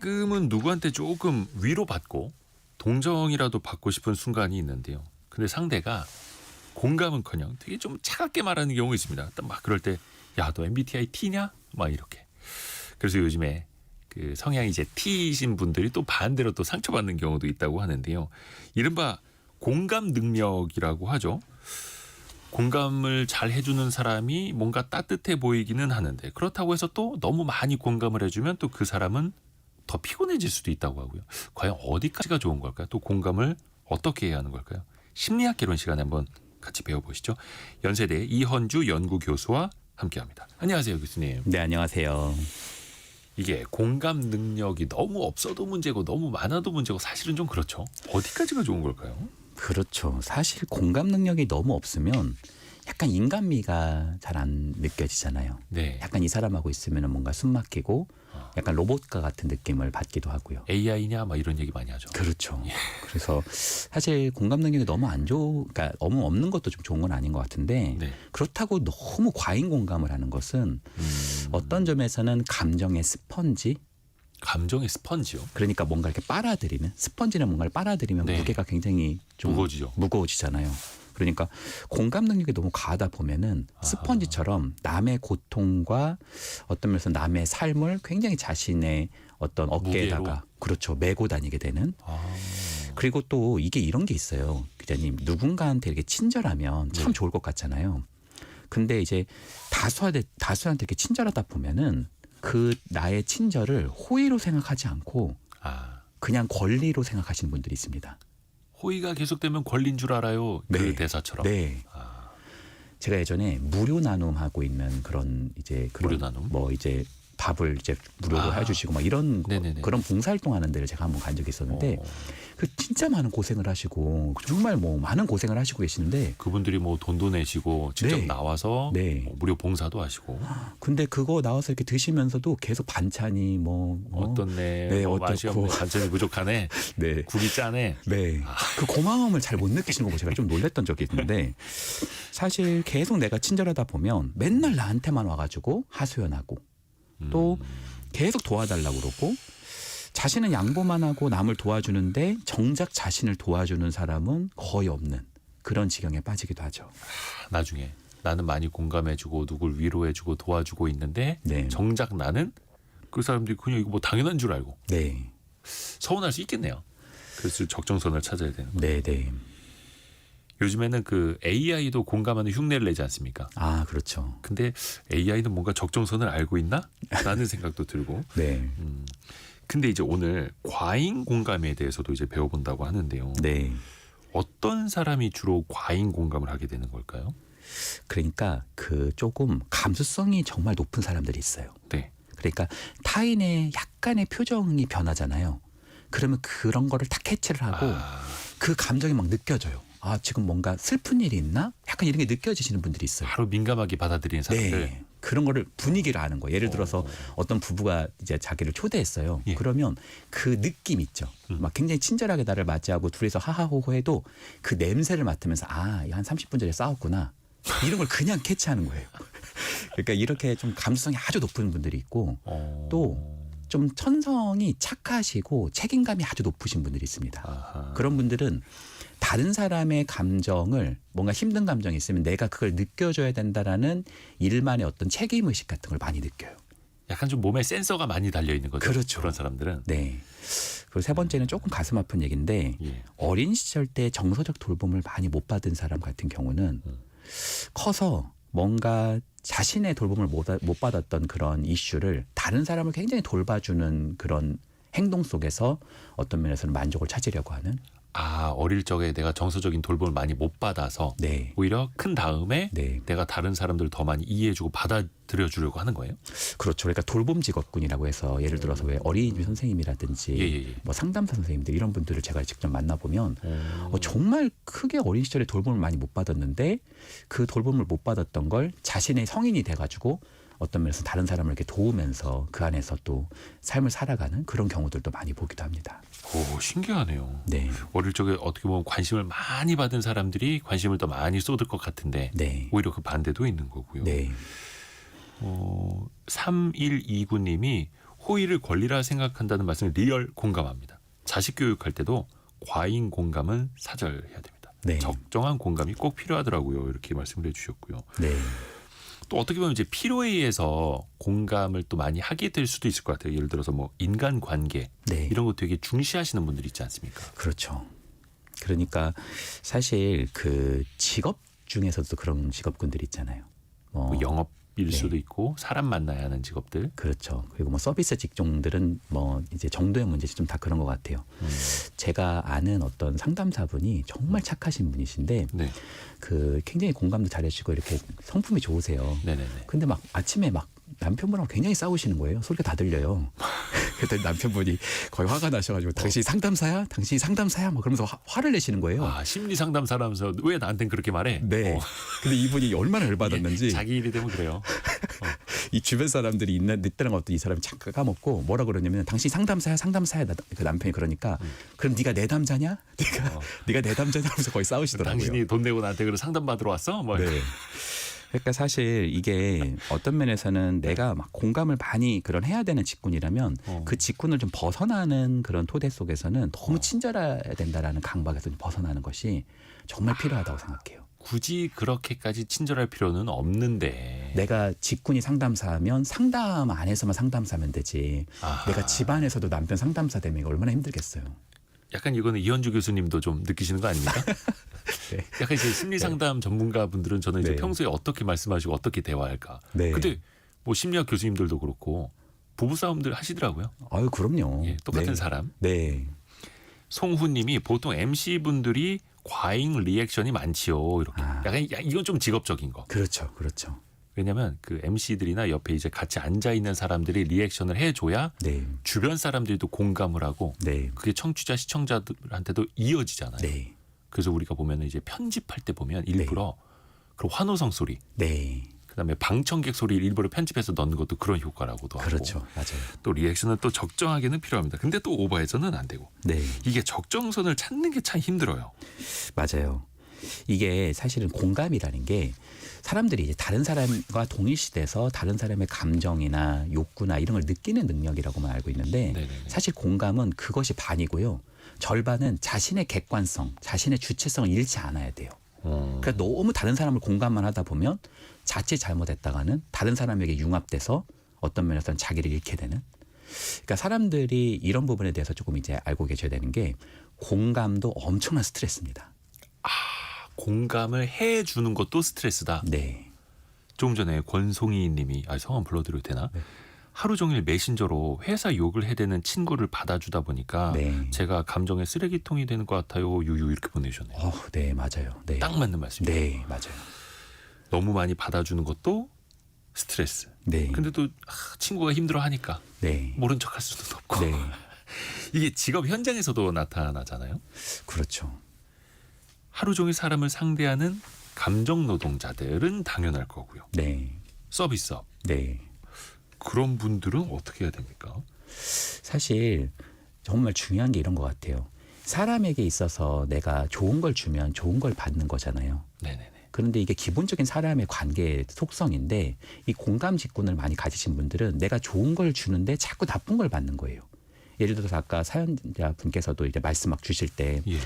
가끔은 누구한테 조금 위로받고 동정이라도 받고 싶은 순간이 있는데요. 근데 상대가 공감은커녕 되게 좀 차갑게 말하는 경우가 있습니다. 막 그럴 때 야, 너 MBTI T냐? 막 이렇게. 그래서 요즘에 그 성향이 이제 T이신 분들이 또 반대로 또 상처받는 경우도 있다고 하는데요. 이른바 공감 능력이라고 하죠. 공감을 잘 해주는 사람이 뭔가 따뜻해 보이기는 하는데 그렇다고 해서 또 너무 많이 공감을 해주면 또 그 사람은 더 피곤해질 수도 있다고 하고요. 과연 어디까지가 좋은 걸까요? 또 공감을 어떻게 해야 하는 걸까요? 심리학 개론 시간에 한번 같이 배워보시죠. 연세대 이헌주 연구교수와 함께합니다. 안녕하세요, 교수님. 네, 안녕하세요. 이게 공감 능력이 너무 없어도 문제고 너무 많아도 문제고 사실은 좀 그렇죠. 어디까지가 좋은 걸까요? 그렇죠. 사실 공감 능력이 너무 없으면 약간 인간미가 잘 안 느껴지잖아요. 네. 약간 이 사람하고 있으면 뭔가 숨 막히고 약간 로봇과 같은 느낌을 받기도 하고요. AI냐 막 이런 얘기 많이 하죠. 그렇죠. 그래서 사실 공감 능력이 너무 그러니까 너무 없는 것도 좀 좋은 건 아닌 것 같은데 네. 그렇다고 너무 과잉 공감을 하는 것은 어떤 점에서는 감정의 스펀지, 감정의 스펀지요. 그러니까 뭔가 이렇게 빨아들이는, 스펀지는 뭔가를 빨아들이면 네. 무게가 굉장히 좀 무거워지죠. 무거워지잖아요. 그러니까 공감 능력이 너무 과하다 보면은 스펀지처럼 남의 고통과 어떤 면에서 남의 삶을 굉장히 자신의 어떤 어깨에다가 무게로? 그렇죠, 메고 다니게 되는. 그리고 또 이게 이런 게 있어요, 기자님. 누군가한테 이렇게 친절하면 참 네. 좋을 것 같잖아요. 근데 이제 다수한테 이렇게 친절하다 보면은 그 나의 친절을 호의로 생각하지 않고 그냥 권리로 생각하시는 분들이 있습니다. 호의가 계속되면 권리인 줄 알아요. 그 네. 대사처럼. 네. 제가 예전에 무료 나눔하고 있는 그런 이제 그런 무료 나눔? 뭐 이제 밥을 이제 무료로 해주시고 막 이런 네네네. 그런 봉사활동하는 데를 제가 한번 간 적이 있었는데 그 진짜 많은 고생을 하시고 정말 뭐 많은 고생을 하시고 계시는데 그분들이 뭐 돈도 내시고 직접 네. 나와서 네. 뭐 무료 봉사도 하시고 근데 그거 나와서 이렇게 드시면서도 계속 반찬이 뭐 어떻네, 네, 뭐 맛이 어떻고. 없네, 반찬이 부족하네, 네. 국이 짜네. 네. 그 고마움을 잘 못 느끼시는 거 보고 제가 좀 놀랬던 적이 있는데 사실 계속 내가 친절하다 보면 맨날 나한테만 와가지고 하소연하고 또 계속 도와달라고 그러고 자신은 양보만 하고 남을 도와주는데 정작 자신을 도와주는 사람은 거의 없는 그런 지경에 빠지기도 하죠. 나중에 나는 많이 공감해주고 누굴 위로해주고 도와주고 있는데 네. 정작 나는 그 사람들이 그냥 이거 뭐 당연한 줄 알고 네. 서운할 수 있겠네요. 그래서 적정선을 찾아야 되는 거예요. 네, 네. 요즘에는 그 AI도 공감하는 흉내를 내지 않습니까? 아, 그렇죠. 근데 AI는 뭔가 적정선을 알고 있나? 라는 생각도 들고. 네. 근데 이제 오늘 과잉 공감에 대해서도 이제 배워본다고 하는데요. 네. 어떤 사람이 주로 과잉 공감을 하게 되는 걸까요? 그러니까 그 조금 감수성이 정말 높은 사람들이 있어요. 네. 그러니까 타인의 약간의 표정이 변하잖아요. 그러면 그런 거를 다 캐치를 하고 그 감정이 막 느껴져요. 아, 지금 뭔가 슬픈 일이 있나? 약간 이런 게 느껴지시는 분들이 있어요. 바로 민감하게 받아들이는 사람들. 네. 그런 거를 분위기를 아는 거예요. 예를 들어서 어떤 부부가 이제 자기를 초대했어요. 예. 그러면 그 느낌 있죠. 막 굉장히 친절하게 나를 맞이하고 둘이서 하하호호 해도 그 냄새를 맡으면서 아, 한 30분 전에 싸웠구나. 이런 걸 그냥 캐치하는 거예요. 그러니까 이렇게 좀 감수성이 아주 높은 분들이 있고 또 좀 천성이 착하시고 책임감이 아주 높으신 분들이 있습니다. 아하. 그런 분들은 다른 사람의 감정을 뭔가 힘든 감정이 있으면 내가 그걸 느껴줘야 된다라는 일만의 어떤 책임의식 같은 걸 많이 느껴요. 약간 좀 몸에 센서가 많이 달려있는 거죠. 그렇죠. 그런 사람들은. 네. 그리고 세 번째는 조금 가슴 아픈 얘기인데 예. 어린 시절 때 정서적 돌봄을 많이 못 받은 사람 같은 경우는 커서 뭔가 자신의 돌봄을 못 받았던 그런 이슈를 다른 사람을 굉장히 돌봐주는 그런 행동 속에서 어떤 면에서는 만족을 찾으려고 하는. 어릴 적에 내가 정서적인 돌봄을 많이 못 받아서 네. 오히려 큰 다음에 네. 내가 다른 사람들을 더 많이 이해해주고 받아들여 주려고 하는 거예요? 그렇죠. 그러니까 돌봄 직업군이라고 해서 예를 들어서 왜 어린이집 선생님이라든지 예. 뭐 상담사 선생님들 이런 분들을 제가 직접 만나보면 정말 크게 어린 시절에 돌봄을 많이 못 받았는데 그 돌봄을 못 받았던 걸 자신의 성인이 돼가지고 어떤 면에서 다른 사람을 이렇게 도우면서 그 안에서 또 삶을 살아가는 그런 경우들도 많이 보기도 합니다. 오, 신기하네요. 네. 어릴 적에 어떻게 보면 관심을 많이 받은 사람들이 관심을 더 많이 쏟을 것 같은데 네. 오히려 그 반대도 있는 거고요. 네. 3129님이 호의를 권리라 생각한다는 말씀을 리얼 공감합니다. 자식 교육할 때도 과잉 공감은 사절해야 됩니다. 네. 적정한 공감이 꼭 필요하더라고요. 이렇게 말씀을 해주셨고요. 네. 또 어떻게 보면 이제 필요에 의해서 공감을 또 많이 하게 될 수도 있을 것 같아요. 예를 들어서 뭐 인간관계 네. 이런 거 되게 중시하시는 분들 있지 않습니까? 그렇죠. 그러니까 사실 그 직업 중에서도 그런 직업군들 있잖아요. 뭐 영업일 네. 수도 있고 사람 만나야 하는 직업들. 그렇죠. 그리고 뭐 서비스 직종들은 뭐 이제 정도의 문제지 좀 다 그런 것 같아요. 제가 아는 어떤 상담사분이 정말 착하신 분이신데 네. 그 굉장히 공감도 잘해주시고 이렇게 성품이 좋으세요. 네네네. 근데 막 아침에 막 남편분하고 굉장히 싸우시는 거예요. 소리가 다 들려요. 그때 남편분이 거의 화가 나셔가지고 당신이 상담사야? 당신이 상담사야? 막 그러면서 화를 내시는 거예요. 아, 심리 상담사라면서 왜 나한텐 그렇게 말해? 네. 근데 이분이 얼마나 열받았는지 자기 일이 되면 그래요. 이 주변 사람들이 있다는 것도 이 사람이 잠깐 까먹고 뭐라 그러냐면 당신이 상담사야 상담사야 그 남편이 그러니까 그럼 네가 내담자냐? 네가 내담자냐 하면서 거의 싸우시더라고요. 당신이 돈 내고 나한테 그런 상담 받으러 왔어? 뭐. 네. 그러니까 사실 이게 어떤 면에서는 내가 막 공감을 많이 그런 해야 되는 직군이라면 그 직군을 좀 벗어나는 그런 토대 속에서는 너무 친절해야 된다라는 강박에서 좀 벗어나는 것이 정말 필요하다고 생각해요. 굳이 그렇게까지 친절할 필요는 없는데. 내가 직군이 상담사면 상담 안에서만 상담사면 되지. 아하. 내가 집안에서도 남편 상담사 되면 이거 얼마나 힘들겠어요. 약간 이거는 이현주 교수님도 좀 느끼시는 거 아닙니까? 네. 약간 이제 심리 상담 전문가분들은 저는 이제 네. 평소에 어떻게 말씀하시고 어떻게 대화할까. 네. 근데 뭐 심리학 교수님들도 그렇고 부부싸움들 하시더라고요. 아유 그럼요. 예, 똑같은 네. 사람. 네. 송후님이 보통 MC분들이 과잉 리액션이 많지요. 이렇게. 아. 약간 이건 좀 직업적인 거. 그렇죠. 그렇죠. 왜냐하면 그 MC들이나 옆에 이제 같이 앉아 있는 사람들이 리액션을 해줘야 네. 주변 사람들도 공감을 하고 네. 그게 청취자 시청자들한테도 이어지잖아요. 네. 그래서 우리가 보면 이제 편집할 때 보면 일부러 그 환호성 소리, 네. 그다음에 방청객 소리를 일부러 편집해서 넣는 것도 그런 효과라고도 하고. 그렇죠. 맞아요. 또 리액션은 또 적정하게는 필요합니다. 근데 또 오버해서는 안 되고. 네. 이게 적정선을 찾는 게 참 힘들어요. 맞아요. 이게 사실은 공감이라는 게 사람들이 이제 다른 사람과 동일시돼서 다른 사람의 감정이나 욕구나 이런 걸 느끼는 능력이라고만 알고 있는데 네네네. 사실 공감은 그것이 반이고요. 절반은 자신의 객관성, 자신의 주체성을 잃지 않아야 돼요. 그러니까 너무 다른 사람을 공감만 하다 보면 자칫 잘못했다가는 다른 사람에게 융합돼서 어떤 면에서는 자기를 잃게 되는. 그러니까 사람들이 이런 부분에 대해서 조금 이제 알고 계셔야 되는 게 공감도 엄청난 스트레스입니다. 공감을 해주는 것도 스트레스다. 네. 조금 전에 권송희 님이 성함 불러드려도 되나? 네. 하루 종일 메신저로 회사 욕을 해대는 친구를 받아주다 보니까 네. 제가 감정의 쓰레기통이 되는 것 같아요. 유유 이렇게 보내주셨네요. 네, 맞아요. 네. 딱 맞는 말씀이에요. 네, 맞아요. 너무 많이 받아주는 것도 스트레스. 네. 근데 또 친구가 힘들어하니까 네. 모른 척할 수는 없고. 네. 이게 직업 현장에서도 나타나잖아요. 그렇죠. 하루 종일 사람을 상대하는 감정 노동자들은 당연할 거고요. 네. 서비스업. 네. 그런 분들은 어떻게 해야 됩니까? 사실 정말 중요한 게 이런 것 같아요. 사람에게 있어서 내가 좋은 걸 주면 좋은 걸 받는 거잖아요. 네네네. 그런데 이게 기본적인 사람의 관계의 속성인데 이 공감 직군을 많이 가지신 분들은 내가 좋은 걸 주는데 자꾸 나쁜 걸 받는 거예요. 예를 들어서 아까 사연자분께서도 이제 말씀 막 주실 때 예.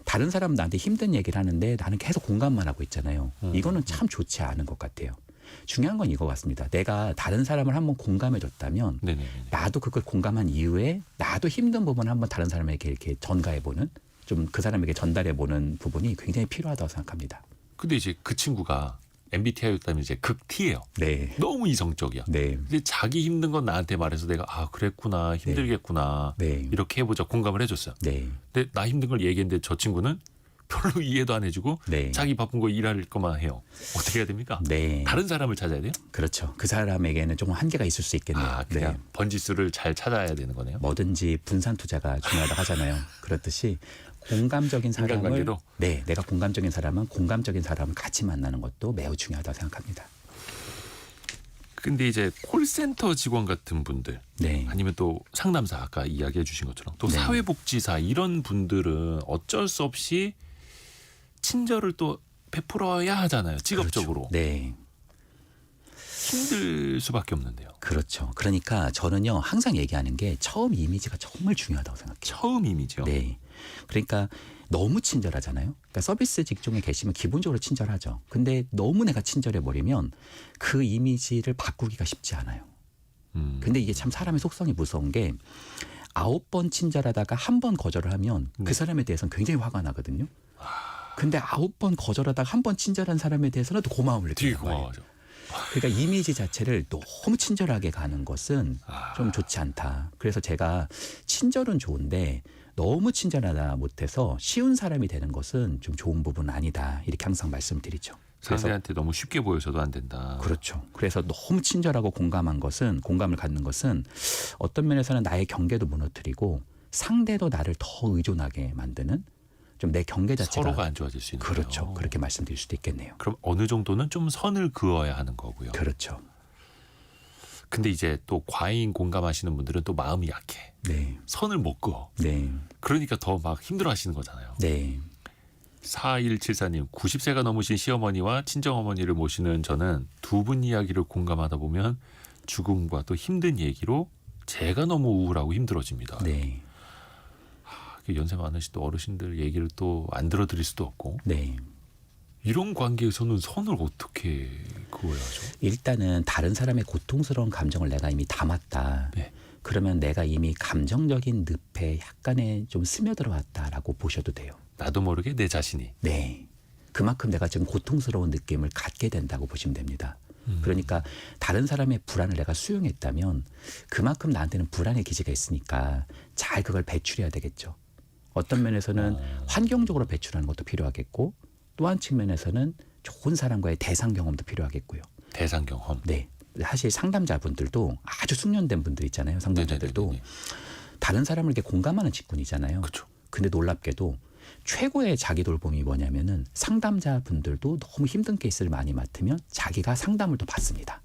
다른 사람은 나한테 힘든 얘기를 하는데 나는 계속 공감만 하고 있잖아요. 이거는 참 좋지 않은 것 같아요. 중요한 건 이거 같습니다. 내가 다른 사람을 한번 공감해 줬다면 네네네. 나도 그걸 공감한 이후에 나도 힘든 부분을 한번 다른 사람에게 이렇게 전가해 보는 좀 그 사람에게 전달해 보는 부분이 굉장히 필요하다고 생각합니다. 근데 이제 그 친구가 MBTI였다면 이제 극 T예요. 네. 너무 이성적이야. 네. 근데 자기 힘든 건 나한테 말해서 내가 그랬구나 힘들겠구나 네. 이렇게 해보자 공감을 해줬어요. 네. 근데 나 힘든 걸 얘기했는데 저 친구는 별로 이해도 안 해주고 네. 자기 바쁜 거 일할 것만 해요. 어떻게 해야 됩니까? 네. 다른 사람을 찾아야 돼요? 그렇죠. 그 사람에게는 조금 한계가 있을 수 있겠네요. 그냥 네. 번지수를 잘 찾아야 되는 거네요. 뭐든지 분산 투자가 중요하다고 하잖아요. 그렇듯이 공감적인 사람을 인간관계도? 네, 내가 공감적인 사람은 공감적인 사람을 같이 만나는 것도 매우 중요하다고 생각합니다. 근데 이제 콜센터 직원 같은 분들 네. 아니면 또 상담사 아까 이야기해 주신 것처럼 또 네. 사회복지사 이런 분들은 어쩔 수 없이 친절을 또 베풀어야 하잖아요. 직업적으로. 그렇죠. 네. 힘들 수밖에 없는데요. 그렇죠. 그러니까 저는요 항상 얘기하는 게 처음 이미지가 정말 중요하다고 생각해요. 처음 이미지요. 네. 그러니까 너무 친절하잖아요. 그러니까 서비스 직종에 계시면 기본적으로 친절하죠. 근데 너무 내가 친절해 버리면 그 이미지를 바꾸기가 쉽지 않아요. 근데 이게 참 사람의 속성이 무서운 게 9번 친절하다가 한 번 거절을 하면 네. 그 사람에 대해서는 굉장히 화가 나거든요. 근데 9번 거절하다가 한 번 친절한 사람에 대해서는 또 고마움을 되게 느끼는 거예요. 고마워하죠. 그러니까 이미지 자체를 너무 친절하게 가는 것은 아. 좀 좋지 않다. 그래서 제가 친절은 좋은데 너무 친절하다 못해서 쉬운 사람이 되는 것은 좀 좋은 부분은 아니다. 이렇게 항상 말씀을 드리죠. 그래서 상대한테 너무 쉽게 보여서도 안 된다. 그렇죠. 그래서 너무 친절하고 공감을 갖는 것은 어떤 면에서는 나의 경계도 무너뜨리고 상대도 나를 더 의존하게 만드는 좀 내 경계 자체가 서로가 안 좋아질 수 있는 그렇죠. 거예요. 그렇게 말씀드릴 수도 있겠네요. 그럼 어느 정도는 좀 선을 그어야 하는 거고요. 그렇죠. 근데 이제 또 과잉 공감하시는 분들은 또 마음이 약해. 네. 선을 못 그어. 네. 그러니까 더 막 힘들어 하시는 거잖아요. 네. 4174님, 90세가 넘으신 시어머니와 친정어머니를 모시는 저는 두 분 이야기를 공감하다 보면 죽음과 또 힘든 얘기로 제가 너무 우울하고 힘들어집니다. 네. 연세 많으신 또 어르신들 얘기를 또 안 들어드릴 수도 없고 네. 이런 관계에서는 선을 어떻게 그어야 하죠? 일단은 다른 사람의 고통스러운 감정을 내가 이미 담았다. 네. 그러면 내가 이미 감정적인 늪에 약간의 좀 스며들어왔다라고 보셔도 돼요. 나도 모르게 내 자신이. 네. 그만큼 내가 지금 고통스러운 느낌을 갖게 된다고 보시면 됩니다. 그러니까 다른 사람의 불안을 내가 수용했다면 그만큼 나한테는 불안의 기제가 있으니까 잘 그걸 배출해야 되겠죠. 어떤 면에서는 환경적으로 배출하는 것도 필요하겠고 또 한 측면에서는 좋은 사람과의 대상 경험도 필요하겠고요. 대상 경험. 네. 사실 상담자분들도 아주 숙련된 분들 있잖아요. 상담자들도 네네네네. 다른 사람을 이렇게 공감하는 직군이잖아요. 그렇죠. 근데 놀랍게도 최고의 자기 돌봄이 뭐냐면은 상담자분들도 너무 힘든 케이스를 많이 맡으면 자기가 상담을 또 받습니다.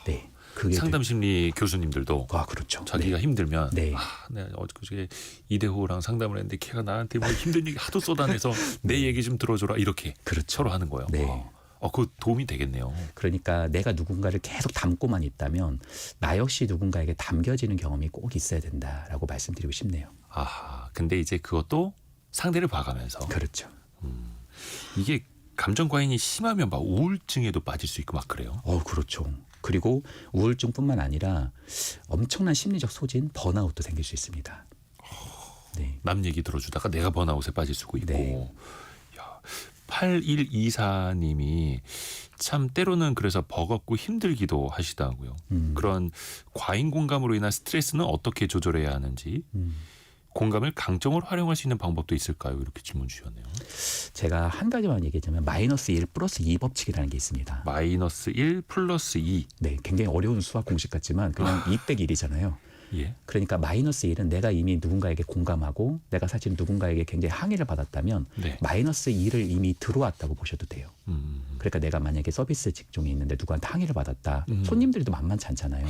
네. 그게 상담 심리 교수님들도 그렇죠. 자기가 힘들면 네. 내가 어저께 이대호랑 상담을 했는데 걔가 나한테 뭐 힘든 얘기 하도 쏟아내서 내 얘기 좀 들어줘라 이렇게 그렇죠. 서로 하는 거예요. 네. 그거 도움이 되겠네요. 그러니까 내가 누군가를 계속 담고만 있다면 나 역시 누군가에게 담겨지는 경험이 꼭 있어야 된다라고 말씀드리고 싶네요. 근데 이제 그것도 상대를 봐가면서 그렇죠. 이게 감정 과잉이 심하면 막 우울증에도 빠질 수 있고 막 그래요. 그렇죠. 그리고 우울증뿐만 아니라 엄청난 심리적 소진, 번아웃도 생길 수 있습니다. 네. 남 얘기 들어주다가 내가 번아웃에 빠질 수도 있고. 네. 8124님이 참 때로는 그래서 버겁고 힘들기도 하시다고요. 그런 과잉 공감으로 인한 스트레스는 어떻게 조절해야 하는지 공감을 강점으로 활용할 수 있는 방법도 있을까요? 이렇게 질문 주셨네요. 제가 한 가지만 얘기하자면 마이너스 1 플러스 2 법칙이라는 게 있습니다. 마이너스 1 플러스 2. 네, 굉장히 어려운 수학 공식 같지만 그냥 2 빼기 1이잖아요. 예. 그러니까 마이너스 1은 내가 이미 누군가에게 공감하고 내가 사실 누군가에게 굉장히 항의를 받았다면 네. 마이너스 2를 이미 들어왔다고 보셔도 돼요. 음. 그러니까 내가 만약에 서비스 직종에 있는데 누구한테 항의를 받았다. 손님들도 만만치 않잖아요.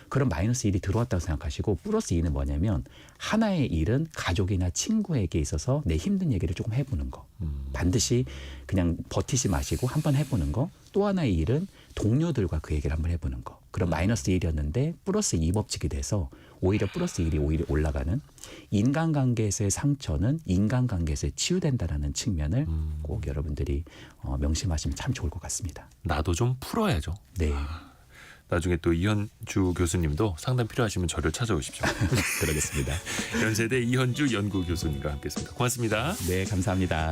그럼 마이너스 1이 들어왔다고 생각하시고 플러스 2는 뭐냐면 하나의 일은 가족이나 친구에게 있어서 내 힘든 얘기를 조금 해보는 거. 반드시 그냥 버티지 마시고 한번 해보는 거. 또 하나의 일은 동료들과 그 얘기를 한번 해보는 거. 그럼 마이너스 1이었는데 플러스 2 법칙이 돼서 오히려 플러스 1이 오히려 올라가는 인간관계에서의 상처는 인간관계에서 치유된다라는 측면을 꼭 여러분들이 명심하시면 참 좋을 것 같습니다. 나도 좀 풀어야죠. 네. 나중에 또 이현주 교수님도 상담 필요하시면 저를 찾아오십시오. 그러겠습니다. 연세대 이현주 연구교수님과 함께했습니다. 고맙습니다. 네, 감사합니다.